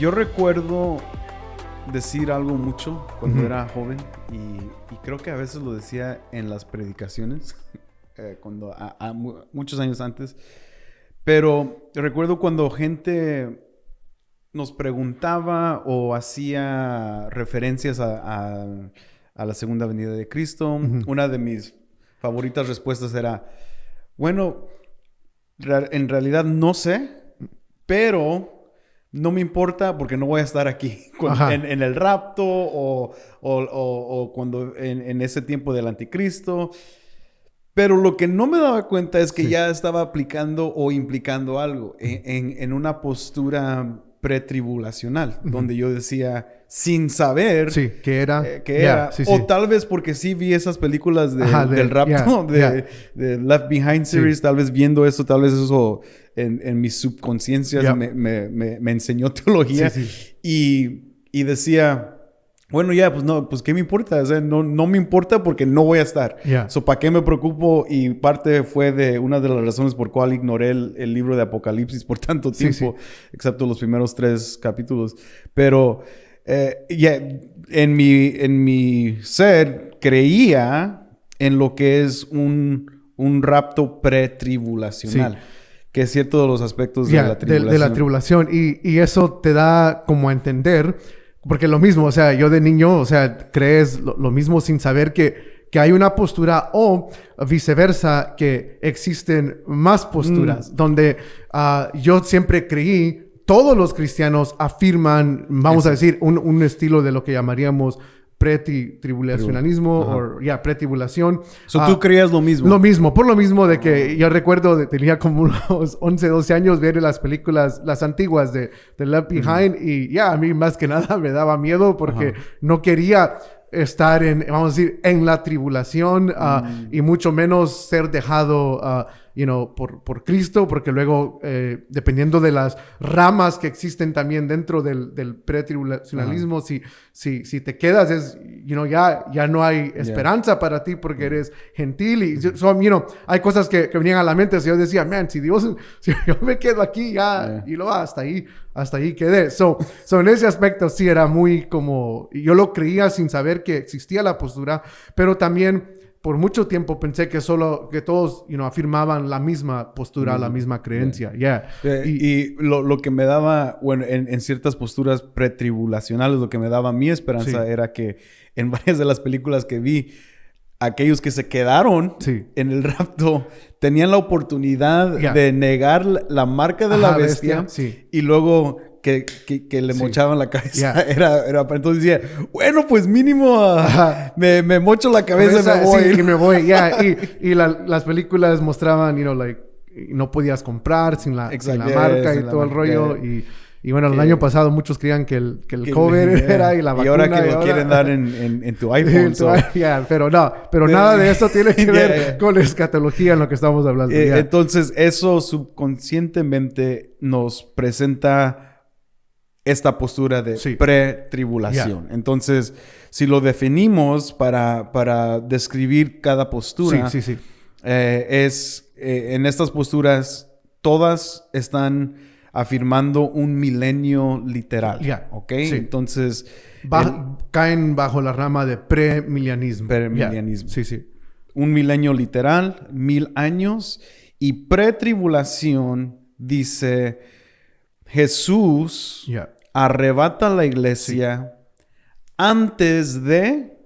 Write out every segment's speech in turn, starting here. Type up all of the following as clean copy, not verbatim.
Yo recuerdo decir algo mucho cuando era joven y creo que a veces lo decía en las predicaciones, cuando muchos años antes. Pero recuerdo cuando gente nos preguntaba o hacía referencias a la segunda venida de Cristo. Una de mis favoritas respuestas era, bueno, en realidad no sé, pero no me importa porque no voy a estar aquí en el rapto o cuando en ese tiempo del anticristo. Pero lo que no me daba cuenta es que ya estaba aplicando o implicando algo en una postura pretribulacional, donde yo decía, sin saber qué era, o tal vez porque sí vi esas películas del rapto, de Left Behind series, tal vez viendo eso, tal vez eso en mi subconsciencia me enseñó teología y decía, bueno, pues no, pues ¿qué me importa? O sea, no me importa porque no voy a estar. So, ¿para qué me preocupo? Y parte fue de una de las razones por cual ignoré el libro de Apocalipsis por tanto tiempo, excepto los primeros 3 capítulos. Pero en mi ser creía en lo que es un rapto pretribulacional. Que es cierto de los aspectos de la tribulación. De la tribulación. Y eso te da como a entender... Porque lo mismo, o sea, yo de niño, o sea, crees lo mismo sin saber que hay una postura o viceversa, que existen más posturas. Donde yo siempre creí, todos los cristianos afirman, vamos a decir, un estilo de lo que llamaríamos pretribulacionalismo o pretribulación. ¿Tú creías lo mismo? Lo mismo, por lo mismo de que yo recuerdo, tenía como unos 11, 12 años ver las películas, las antiguas de Left Behind y a mí más que nada me daba miedo porque no quería estar vamos a decir, en la tribulación y mucho menos ser dejado por Cristo, porque luego, dependiendo de las ramas que existen también dentro del pretribulacionalismo, si te quedas, ya no hay esperanza para ti porque eres gentil. Y hay cosas que venían a la mente. Si yo decía, si yo me quedo aquí, y luego hasta ahí quedé. So en ese aspecto sí era muy como... Yo lo creía sin saber que existía la postura, pero también... Por mucho tiempo pensé que todos, afirmaban la misma postura, la misma creencia. Y lo que me daba, bueno, en ciertas posturas pretribulacionales, lo que me daba mi esperanza era que en varias de las películas que vi, aquellos que se quedaron en el rapto tenían la oportunidad de negar la marca de la bestia. Y luego... Que le mochaban la cabeza. Entonces decía, bueno, pues mínimo me mocho la cabeza y me voy. Y me voy, Y las películas mostraban, no podías comprar sin la marca y todo el rollo. Y bueno, el año pasado muchos creían que el cover era y la vacuna. Y ahora que lo quieren dar en tu iPhone. Pero nada de eso tiene que ver con la escatología en lo que estamos hablando. Entonces, eso subconscientemente nos presenta... esta postura de pretribulación. Entonces, si lo definimos para describir cada postura, en estas posturas todas están afirmando un milenio literal. ¿Ok? Entonces... caen bajo la rama de premilenianismo. Premilenianismo. Un milenio literal, 1000 años. Y pretribulación dice... Jesús arrebata la iglesia antes de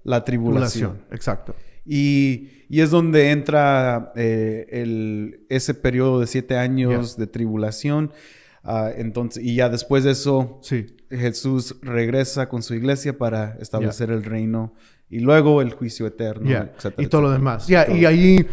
la tribulación. Exacto. Y es donde entra ese periodo de 7 años de tribulación. Entonces, y ya después de eso, Jesús regresa con su iglesia para establecer el reino. Y luego el juicio eterno, etcétera, y todo lo demás. Y ahí...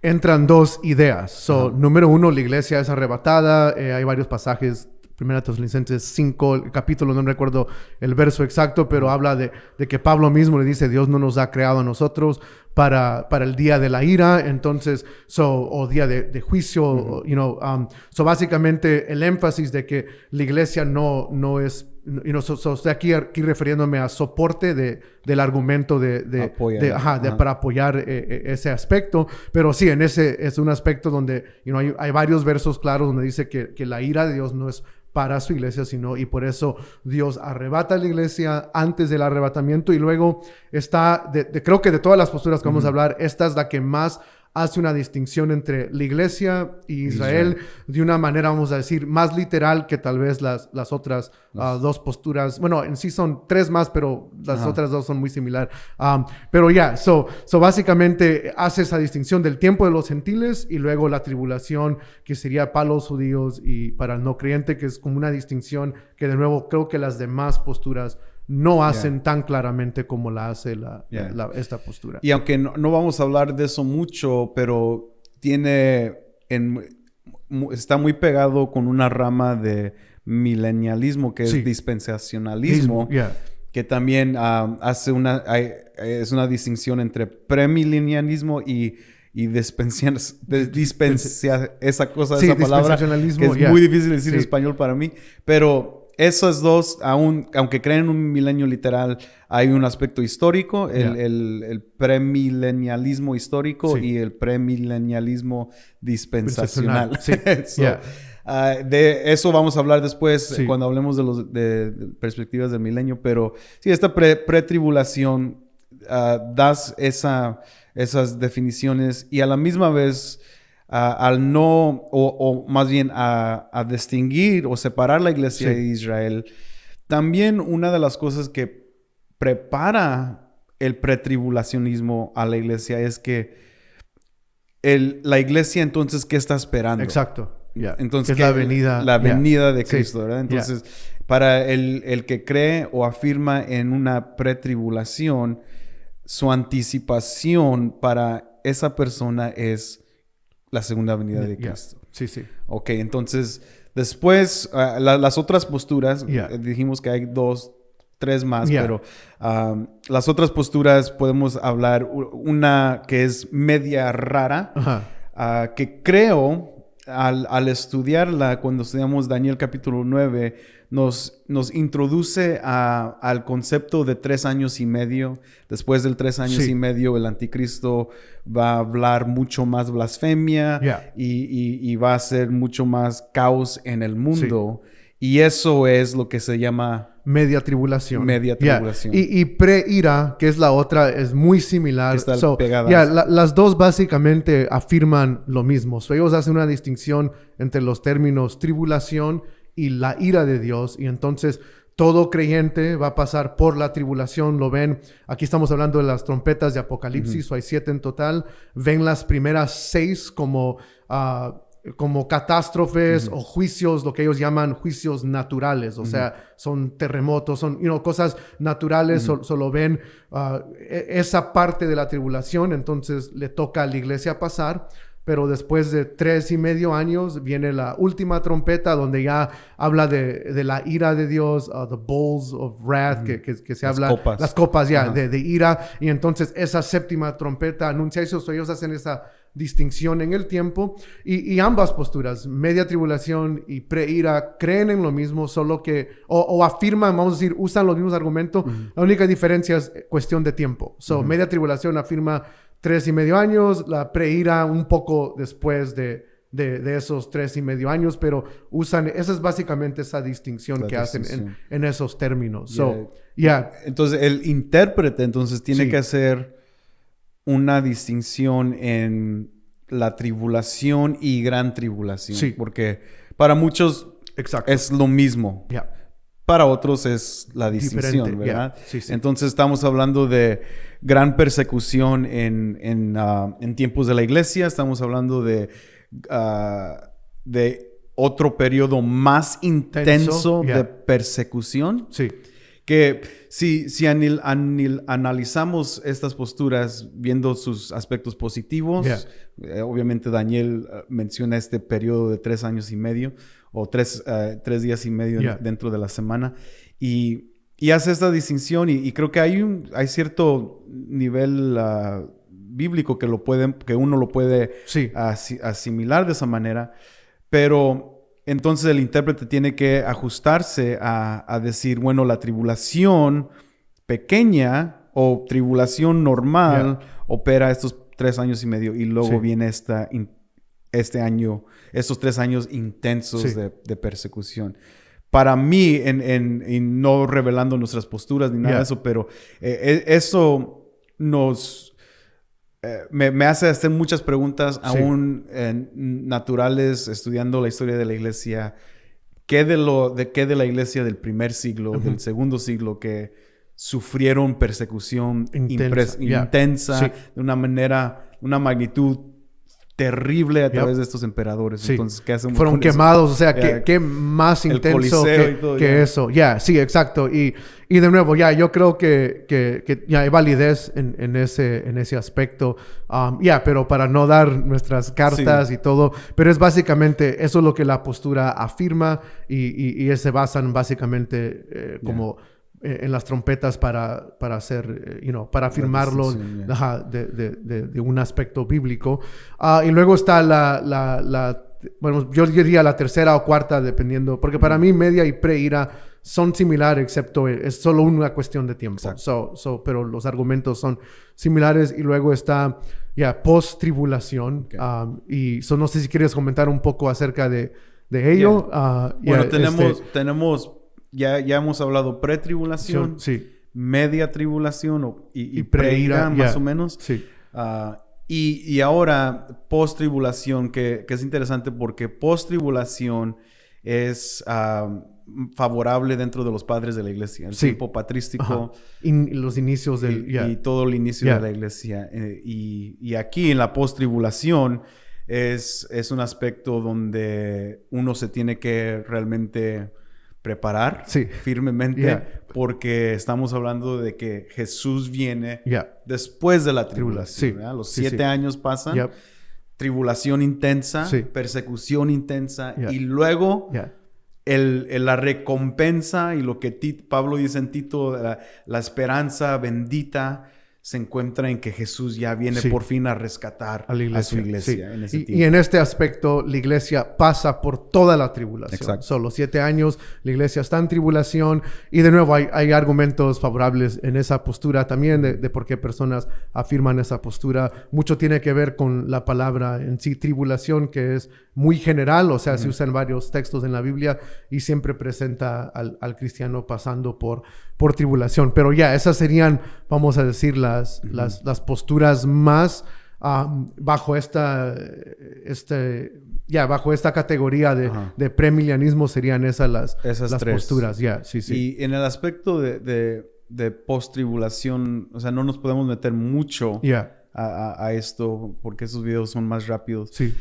entran 2 ideas. Número 1, la iglesia es arrebatada. Hay varios pasajes. 1 Tesalonicenses 5, el capítulo, no recuerdo el verso exacto, pero habla de que Pablo mismo le dice, Dios no nos ha creado a nosotros para el día de la ira, entonces, o día de juicio, so básicamente el énfasis de que la iglesia no es, estoy aquí refiriéndome a soporte del argumento para apoyar ese aspecto, pero sí, en ese es un aspecto donde, hay varios versos claros donde dice que la ira de Dios no es para su iglesia, sino, y por eso Dios arrebata a la iglesia antes del arrebatamiento, y luego está, creo que de todas las posturas que vamos a hablar, esta es la que más hace una distinción entre la iglesia y Israel de una manera, vamos a decir, más literal que tal vez las otras dos posturas. Bueno, en sí son tres más, pero las otras dos son muy similares. Pero so básicamente hace esa distinción del tiempo de los gentiles y luego la tribulación, que sería para los judíos y para el no creyente, que es como una distinción que de nuevo creo que las demás posturas no hacen tan claramente como la hace esta postura. Y aunque no vamos a hablar de eso mucho, pero está muy pegado con una rama de milenialismo que es dispensacionalismo, que también es una distinción entre premilenialismo y esa palabra que es muy difícil de decir en español para mí, pero esos dos, aunque creen en un milenio literal, hay un aspecto histórico, el premilenialismo histórico y el premilenialismo dispensacional. De eso vamos a hablar después cuando hablemos de perspectivas del milenio, pero sí, esta pretribulación das esas definiciones y a la misma vez al no, o más bien a distinguir o separar la iglesia de Israel, también una de las cosas que prepara el pretribulacionismo a la iglesia es que la iglesia entonces, ¿qué está esperando? Exacto. Entonces, que es la venida de Cristo, ¿verdad? Entonces, para el que cree o afirma en una pretribulación, su anticipación para esa persona es la segunda venida de Cristo. Ok, entonces, después, las otras posturas, dijimos que hay 2, 3 más, pero las otras posturas podemos hablar, una que es media rara, que creo, al estudiarla, cuando estudiamos Daniel capítulo 9, nos introduce al concepto de 3 años y medio. Después del 3 años y medio, el anticristo va a hablar mucho más blasfemia y va a hacer mucho más caos en el mundo. Y eso es lo que se llama media tribulación. Y pre-ira, que es la otra, es muy similar. Están pegadas. Las dos básicamente afirman lo mismo. Ellos hacen una distinción entre los términos tribulación y la ira de Dios. Y entonces todo creyente va a pasar por la tribulación. Lo ven. Aquí estamos hablando de las trompetas de Apocalipsis. Hay 7 en total. Ven las primeras 6 como catástrofes o juicios, lo que ellos llaman juicios naturales. O sea, son terremotos, son cosas naturales. Solo ven esa parte de la tribulación. Entonces le toca a la iglesia pasar. Pero después de 3.5 años viene la última trompeta, donde ya habla de la ira de Dios, the bowls of wrath, que se habla, las copas de ira. Y entonces esa séptima trompeta anuncia eso. Ellos hacen esa distinción en el tiempo. Y ambas posturas, media tribulación y pre-ira, creen en lo mismo, solo que, o afirman, vamos a decir, usan los mismos argumentos. La única diferencia es cuestión de tiempo. Media tribulación afirma 3.5 años, la pre-ira un poco después de esos 3.5 años, pero usan, esa es básicamente esa distinción que hacen en esos términos. Entonces, el intérprete tiene que hacer una distinción en la tribulación y gran tribulación. Porque para muchos es lo mismo. Para otros es la distinción, diferente, ¿verdad? Entonces estamos hablando de gran persecución en tiempos de la iglesia. Estamos hablando de otro periodo más intenso de persecución. Que si analizamos estas posturas viendo sus aspectos positivos, obviamente Daniel menciona este periodo de 3 años y medio o 3 días y medio dentro de la semana y hace esta distinción y creo que hay cierto nivel bíblico que uno lo puede asimilar de esa manera, pero entonces el intérprete tiene que ajustarse a decir, bueno, la tribulación pequeña o tribulación normal opera estos 3 años y medio y luego viene este año, estos 3 años intensos de persecución. para mí, y no revelando nuestras posturas ni nada de eso, pero eso me hace hacer muchas preguntas aún naturales, estudiando la historia de la iglesia. ¿Qué de la iglesia del primer siglo, del segundo siglo, que sufrieron persecución intensa de una magnitud terrible a través de estos emperadores? Sí. Entonces, ¿qué hacemos? Fueron quemados, o sea, ¿qué más intenso que eso? Sí, exacto. Y de nuevo, yo creo que ya hay validez en ese aspecto. Pero para no dar nuestras cartas y todo, pero es básicamente, eso es lo que la postura afirma y se basan básicamente como en las trompetas para hacer, para afirmarlo de un aspecto bíblico. Y luego está bueno, yo diría la tercera o cuarta, dependiendo, porque para mí media y pre-ira son similares, excepto es solo una cuestión de tiempo. Pero los argumentos son similares. Y luego está post-tribulación. Y no sé si quieres comentar un poco acerca de ello. Bueno, tenemos ya hemos hablado pre-tribulación, media tribulación y pre-ira, más o menos. Sí. Y ahora post-tribulación, que es interesante porque post-tribulación es favorable dentro de los padres de la iglesia. El tiempo patrístico. Y los inicios y todo el inicio de la iglesia. Y aquí en la post-tribulación es un aspecto donde uno se tiene que realmente preparar firmemente porque estamos hablando de que Jesús viene después de la tribulación. Los 7 años pasan, tribulación intensa, persecución intensa y luego la recompensa y lo que Pablo dice en Tito, la esperanza bendita se encuentra en que Jesús ya viene por fin a rescatar a su iglesia en ese tiempo. Y en este aspecto, la iglesia pasa por toda la tribulación. Exacto. Son los 7 años, la iglesia está en tribulación. Y de nuevo, hay argumentos favorables en esa postura también de por qué personas afirman esa postura. Mucho tiene que ver con la palabra en sí, tribulación, que es muy general. O sea, se usa en varios textos en la Biblia y siempre presenta al cristiano pasando por tribulación. Pero esas serían, vamos a decir, las posturas más bajo esta categoría de premilianismo serían esas las tres posturas. Sí. Y en el aspecto de post-tribulación, o sea, no nos podemos meter mucho a esto porque esos videos son más rápidos. Sí.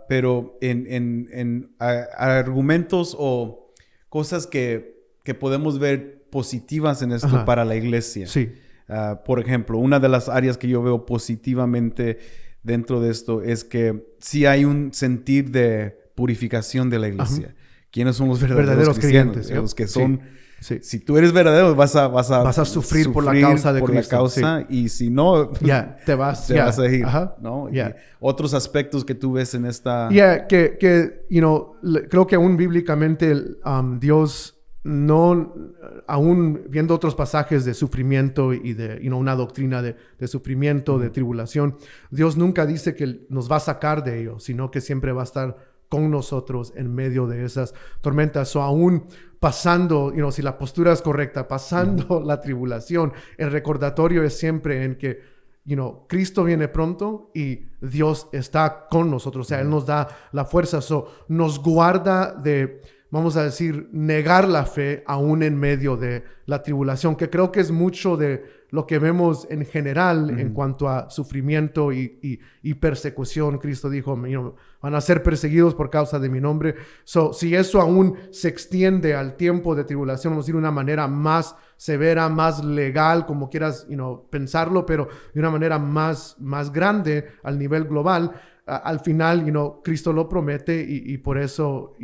Pero en argumentos o cosas que podemos ver positivas en esto para la iglesia. Sí. Por ejemplo, una de las áreas que yo veo positivamente dentro de esto es que sí hay un sentir de purificación de la iglesia. ¿Quiénes son los verdaderos cristianos? Los que son... Sí. Si tú eres verdadero, vas a sufrir por la causa de Cristo. Y si no, te vas a ir. ¿No? Otros aspectos que tú ves en esta... Creo que aún bíblicamente Dios no, aún viendo otros pasajes de sufrimiento y de una doctrina de sufrimiento, de tribulación, Dios nunca dice que nos va a sacar de ello, sino que siempre va a estar con nosotros en medio de esas tormentas. O aún pasando, si la postura es correcta, pasando la tribulación, el recordatorio es siempre en que Cristo viene pronto y Dios está con nosotros. O sea, Él nos da la fuerza. Nos guarda de, vamos a decir, negar la fe aún en medio de la tribulación, que creo que es mucho de lo que vemos en general en cuanto a sufrimiento y persecución. Cristo dijo, van a ser perseguidos por causa de mi nombre. Si eso aún se extiende al tiempo de tribulación, vamos a decir, de una manera más severa, más legal, como quieras pensarlo, pero de una manera más grande al nivel global, al final, Cristo lo promete y por eso,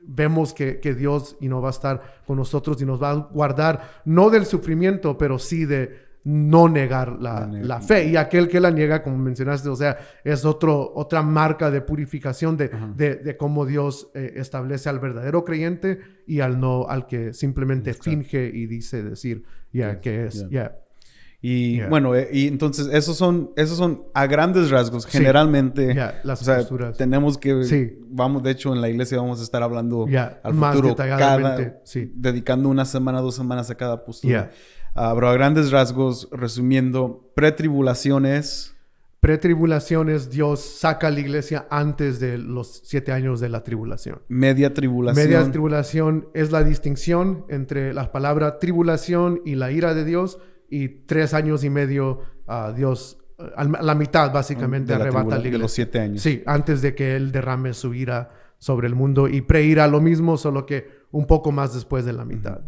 vemos que Dios va a estar con nosotros y nos va a guardar, no del sufrimiento, pero sí de no negar la fe. Y aquel que la niega, como mencionaste, o sea, es otra marca de purificación de cómo Dios establece al verdadero creyente y al que simplemente finge y dice decir que es. Y bueno, y entonces esos son a grandes rasgos, generalmente. Las o sea, posturas. tenemos que, vamos, de hecho en la iglesia vamos a estar hablando al más futuro, detalladamente. dedicando una semana, 2 semanas a cada postura. Pero a grandes rasgos, resumiendo, pretribulación es... Pretribulación es Dios saca a la iglesia antes de los 7 años de la tribulación. Media tribulación. Media tribulación es la distinción entre la palabra tribulación y la ira de Dios, y 3 años y medio Dios, a la mitad básicamente, arrebata a la iglesia. De los 7 años. Sí, antes de que Él derrame su ira sobre el mundo, y preira lo mismo, solo que un poco más después de la mitad.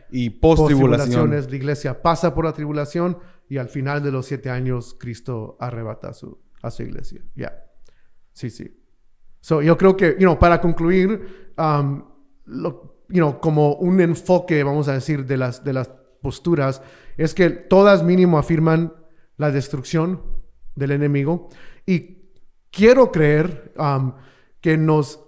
Y post-tribulación es la iglesia pasa por la tribulación, y al final de los 7 años Cristo arrebata a su iglesia. Sí. So, yo creo que, para concluir, como un enfoque, vamos a decir, de las posturas, es que todas mínimo afirman la destrucción del enemigo, y quiero creer que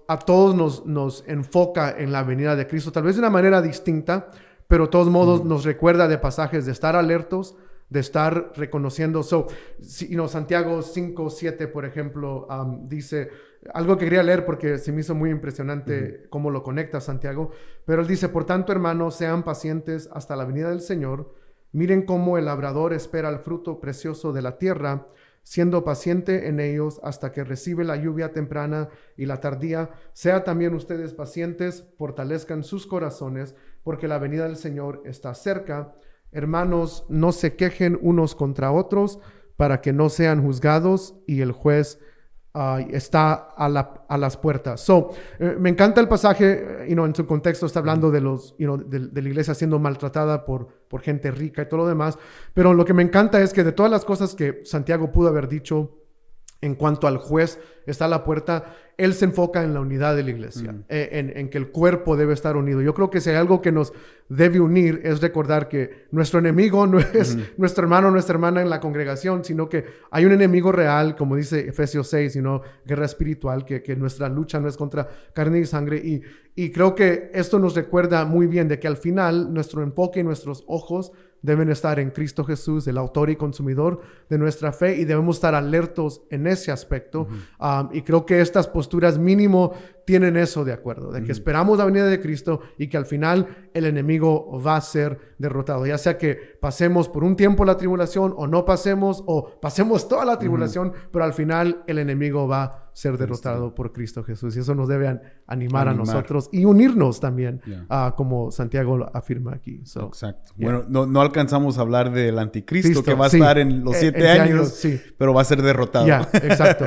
a todos nos enfoca en la venida de Cristo, tal vez de una manera distinta, pero de todos modos nos recuerda de pasajes de estar alertos, de estar reconociendo. Santiago 5:7, por ejemplo, dice algo que quería leer porque se me hizo muy impresionante cómo lo conecta Santiago, pero él dice: por tanto, hermanos, sean pacientes hasta la venida del Señor. Miren cómo el labrador espera el fruto precioso de la tierra, siendo paciente en ellos hasta que recibe la lluvia temprana y la tardía. Sea también ustedes pacientes, fortalezcan sus corazones, porque la venida del Señor está cerca. Hermanos, no se quejen unos contra otros, para que no sean juzgados, y el juez está a las puertas. Me encanta el pasaje, en su contexto está hablando de de la iglesia siendo maltratada por gente rica y todo lo demás, pero lo que me encanta es que de todas las cosas que Santiago pudo haber dicho en cuanto al juez está a la puerta, él se enfoca en la unidad de la iglesia, en que el cuerpo debe estar unido. Yo creo que si hay algo que nos debe unir es recordar que nuestro enemigo no es nuestro hermano o nuestra hermana en la congregación, sino que hay un enemigo real, como dice Efesios 6, guerra espiritual, que nuestra lucha no es contra carne y sangre. Y creo que esto nos recuerda muy bien de que al final nuestro enfoque y nuestros ojos deben estar en Cristo Jesús, el autor y consumidor de nuestra fe, y debemos estar alertos en ese aspecto. Y creo que estas posturas mínimo tienen eso de acuerdo, de que esperamos la venida de Cristo y que al final el enemigo va a ser derrotado, ya sea que pasemos por un tiempo la tribulación o no pasemos, o pasemos toda la tribulación, pero al final el enemigo va a ser derrotado por Cristo Jesús, y eso nos debe animar a nosotros y unirnos también, como Santiago afirma aquí. Exacto. Bueno, no alcanzamos a hablar del anticristo que va a estar en los 7 años, pero va a ser derrotado. Exacto.